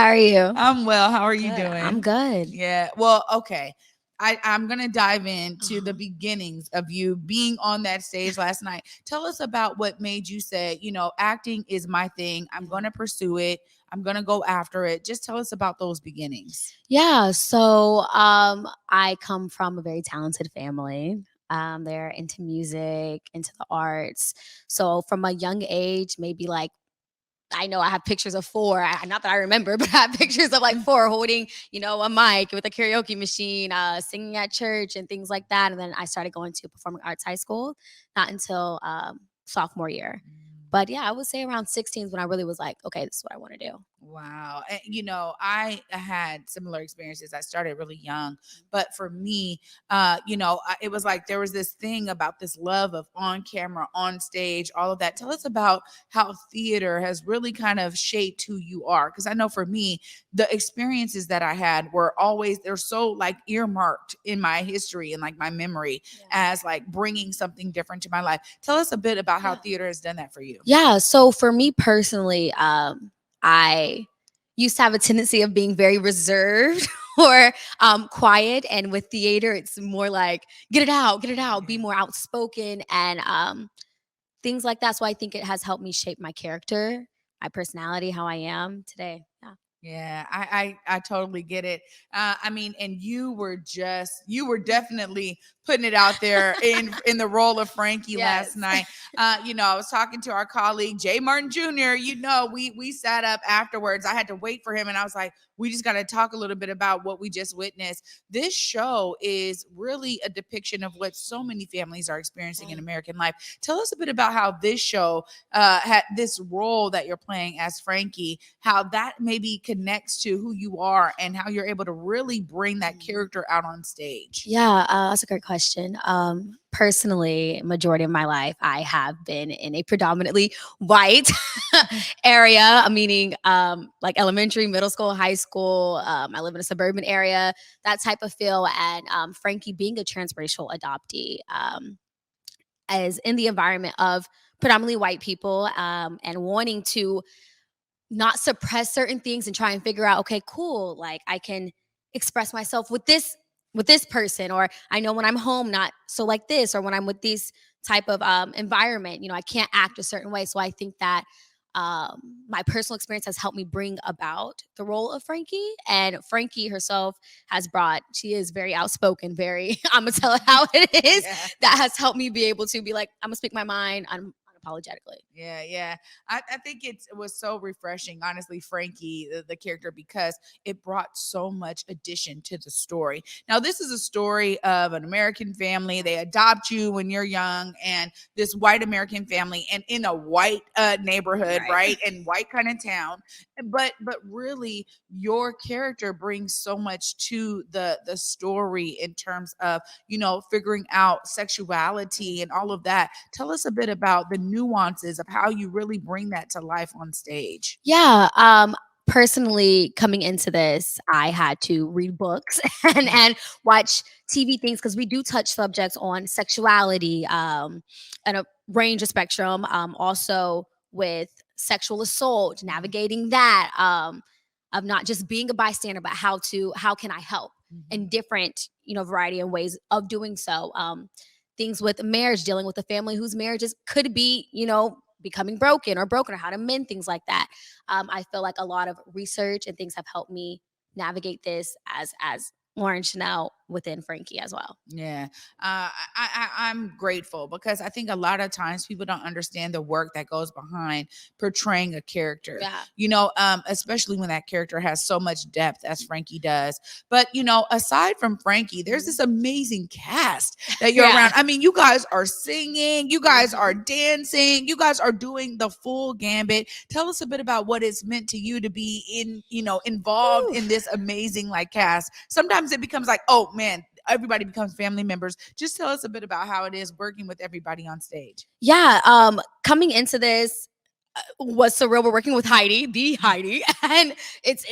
are you? I'm well. How are you Good. I'm doing? good. Yeah. Well, okay. I'm going to dive into the Uh-huh. beginnings of you being on that stage last night. Tell us about what made you say, acting is my thing. I'm going to pursue it. I'm going to go after it. Just tell us about those beginnings. Yeah, so I come from a very talented family. They're into music, into the arts. So from a young age, maybe like I know I have pictures of four. Not that I remember, but I have pictures of like four holding, a mic with a karaoke machine, singing at church and things like that. And then I started going to performing arts high school, not until sophomore year. But yeah, I would say around 16 is when I really was like, okay, this is what I want to do. Wow. And, I had similar experiences. I started really young, but for me, it was like there was this thing about this love of on camera, on stage, all of that. Tell us about how theater has really kind of shaped who you are. Because I know for me, the experiences that I had they're so like earmarked in my history and like my memory as like bringing something different to my life. Tell us a bit about how theater has done that for you. Yeah. So for me personally, I used to have a tendency of being very reserved or quiet. And with theater, it's more like get it out, be more outspoken and things like that. So I think it has helped me shape my character, my personality, how I am today. Yeah. Yeah, I totally get it. I mean, and you were definitely putting it out there in the role of Frankie last Yes. night. I was talking to our colleague Jay Martin Jr. We sat up afterwards. I had to wait for him, and I was like, we just got to talk a little bit about what we just witnessed. This show is really a depiction of what so many families are experiencing in American life. Tell us a bit about how this show had this role that you're playing as Frankie, how that maybe connects to who you are and how you're able to really bring that character out on stage. Yeah, that's a great question. Personally, majority of my life, I have been in a predominantly white area, meaning like elementary, middle school, high school. I live in a suburban area, that type of feel. And Frankie, being a transracial adoptee, is in the environment of predominantly white people and wanting to not suppress certain things and try and figure out, okay, cool, like I can express myself with this person, or I know when I'm home not so like this, or when I'm with these type of environment, I can't act a certain way. So I think that my personal experience has helped me bring about the role of Frankie, and Frankie herself she is very outspoken, very I'm gonna tell it how it is. Yeah. That has helped me be able to be like, I'm gonna speak my mind unapologetically. Yeah. I think it was so refreshing, honestly, Frankie, the character, because it brought so much addition to the story. Now, this is a story of an American family. They adopt you when you're young, and this white American family, and in a white neighborhood, right? And white kind of town. But really, your character brings so much to the story in terms of figuring out sexuality and all of that. Tell us a bit about the nuances of how you really bring that to life on stage. Yeah. Personally, coming into this, I had to read books and watch TV things because we do touch subjects on sexuality and a range of spectrum. Also with sexual assault, navigating that, of not just being a bystander, but how can I help in different variety of ways of doing so. Things with marriage, dealing with a family whose marriages could be becoming broken, or how to mend things like that. I feel like a lot of research and things have helped me navigate this as Lauren Chanel within Frankie as well. Yeah, I'm grateful because I think a lot of times people don't understand the work that goes behind portraying a character. Yeah. Especially when that character has so much depth as Frankie does. But aside from Frankie, there's this amazing cast that you're Yeah. around. I mean, you guys are singing, you guys are dancing, you guys are doing the full gambit. Tell us a bit about what it's meant to you to be involved in this amazing like cast. Sometimes it becomes like, oh man, everybody becomes family members. Just tell us a bit about how it is working with everybody on stage. Yeah. Coming into this was surreal. We're working with the Heidi, and it's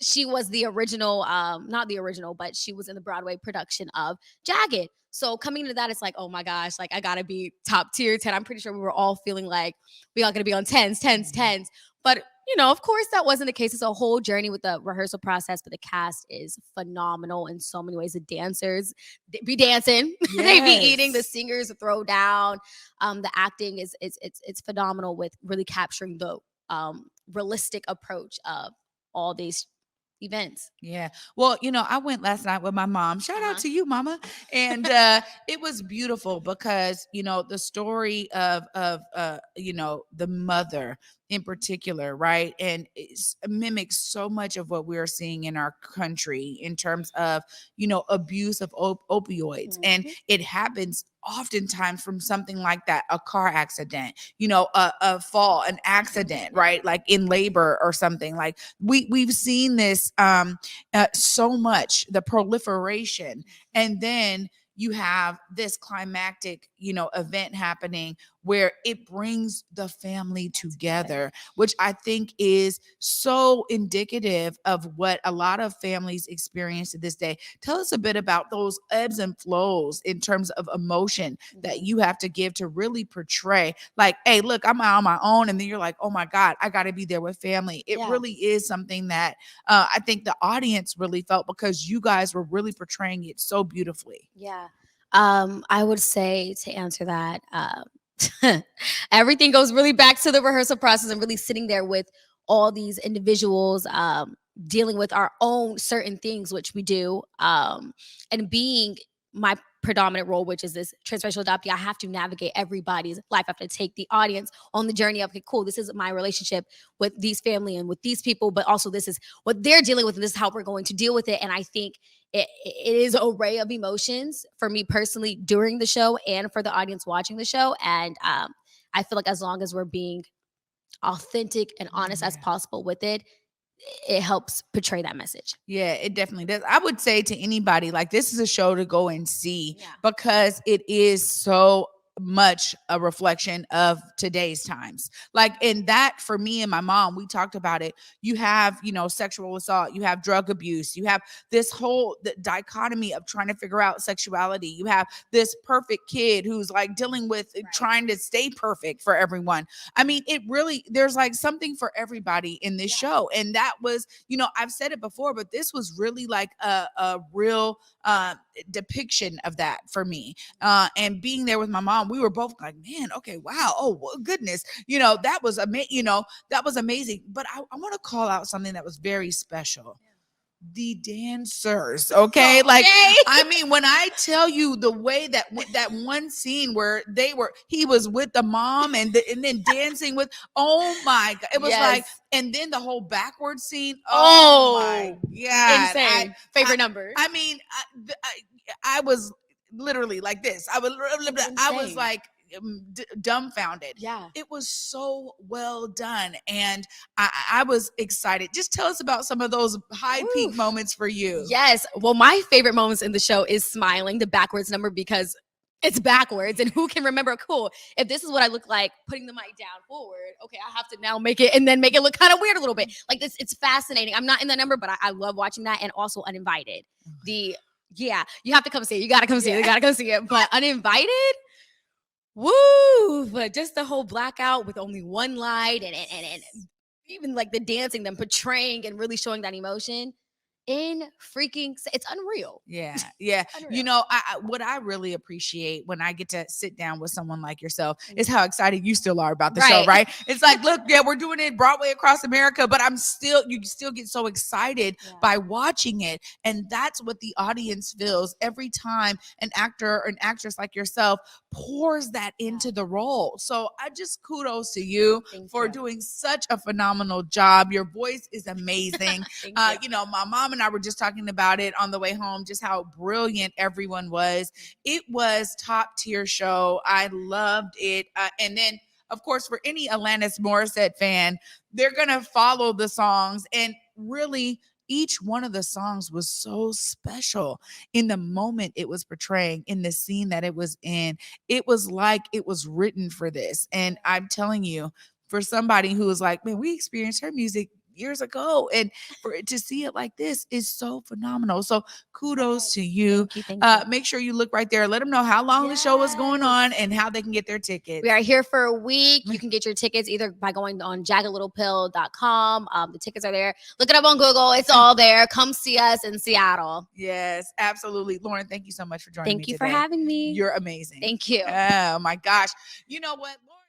she was the original, not the original, but she was in the Broadway production of Jagged. So coming into that, it's like, oh my gosh, like I gotta be top tier 10. I'm pretty sure we were all feeling like we all gonna be on tens. But of course, that wasn't the case. It's a whole journey with the rehearsal process, but the cast is phenomenal in so many ways. The dancers they be dancing, they be eating. The Yes. singers throw down. The acting is it's phenomenal with really capturing the realistic approach of all these events. Yeah. Well, I went last night with my mom. Shout out Uh-huh. to you, mama. And it was beautiful because, the story of the mother in particular, right? And it mimics so much of what we're seeing in our country in terms of, abuse of opioids. And Mhm. it happens oftentimes from something like that, a car accident, a fall, an accident, right? Like in labor or something. Like we've seen this so much, the proliferation, and then you have this climactic event happening where it brings the family together, which I think is so indicative of what a lot of families experience to this day. Tell us a bit about those ebbs and flows in terms of emotion that you have to give to really portray, like, hey, look, I'm out on my own, and then you're like, oh my God, I got to be there with family. It Yeah. really is something that I think the audience really felt because you guys were really portraying it so beautifully. Yeah. I would say to answer that, everything goes really back to the rehearsal process and really sitting there with all these individuals, dealing with our own certain things, which we do, and being my predominant role, which is this transracial adoptee. I have to navigate everybody's life. I have to take the audience on the journey of, okay, cool, this is my relationship with these family and with these people, but also this is what they're dealing with, and this is how we're going to deal with it. And I think it is an array of emotions for me personally during the show and for the audience watching the show. And I feel like as long as we're being authentic and honest as Yeah. possible with it, it helps portray that message. Yeah, it definitely does. I would say to anybody, like, this is a show to go and see Yeah. because it is so much a reflection of today's times. Like, in that, for me and my mom, we talked about it. You have, sexual assault, you have drug abuse, you have this whole dichotomy of trying to figure out sexuality. You have this perfect kid who's like dealing with trying to stay perfect for everyone. I mean, it really, there's like something for everybody in this show. And that was, I've said it before, but this was really like a real depiction of that for me. And being there with my mom, we were both like, man, okay, wow, oh well, goodness, that was that was amazing. But I want to call out something that was very special. The dancers, okay? Like, I mean, when I tell you the way that that one scene where he was with the mom and then dancing with, oh my God, it was like, and then the whole backward scene, oh my God, Insane. Favorite number. I mean, I was literally like this. I was like dumbfounded. Yeah. It was so well done, and I was excited. Just tell us about some of those high peak moments for you. Yes. Well, my favorite moments in the show is smiling, the backwards number, because it's backwards. And who can remember, cool, if this is what I look like, putting the mic down forward, okay, I have to now make it and then make it look kind of weird a little bit. Like this, it's fascinating. I'm not in that number, but I love watching that. And also Uninvited. Yeah, you have to come see it. You got to come see it. You got to come see it. But Uninvited, woo! But just the whole blackout with only one light and even like the dancing, them portraying and really showing that emotion in freaking, it's unreal. Yeah. Unreal. What I really appreciate when I get to sit down with someone like yourself is how excited you still are about the show, right? It's like, look, yeah, we're doing it Broadway across America, but you still get so excited by watching it. And that's what the audience feels every time an actor or an actress like yourself pours that into the role. So I just kudos to you for doing such a phenomenal job. Your voice is amazing. My mom and I were just talking about it on the way home, just how brilliant everyone was. It was top tier show. I loved it. And then, of course, for any Alanis Morissette fan, they're going to follow the songs. And really, each one of the songs was so special in the moment it was portraying, in the scene that it was in. It was like it was written for this. And I'm telling you, for somebody who was like, man, we experienced her music years ago. And for it to see it like this is so phenomenal. So kudos to you. Thank you. Make sure you look right there. Let them know how long the show is going on and how they can get their tickets. We are here for a week. You can get your tickets either by going on jaggedlittlepill.com. The tickets are there. Look it up on Google. It's all there. Come see us in Seattle. Yes, absolutely. Lauren, thank you so much for joining me Thank you today. for having me. You're amazing. Thank you. Oh my gosh. You know what, Lauren?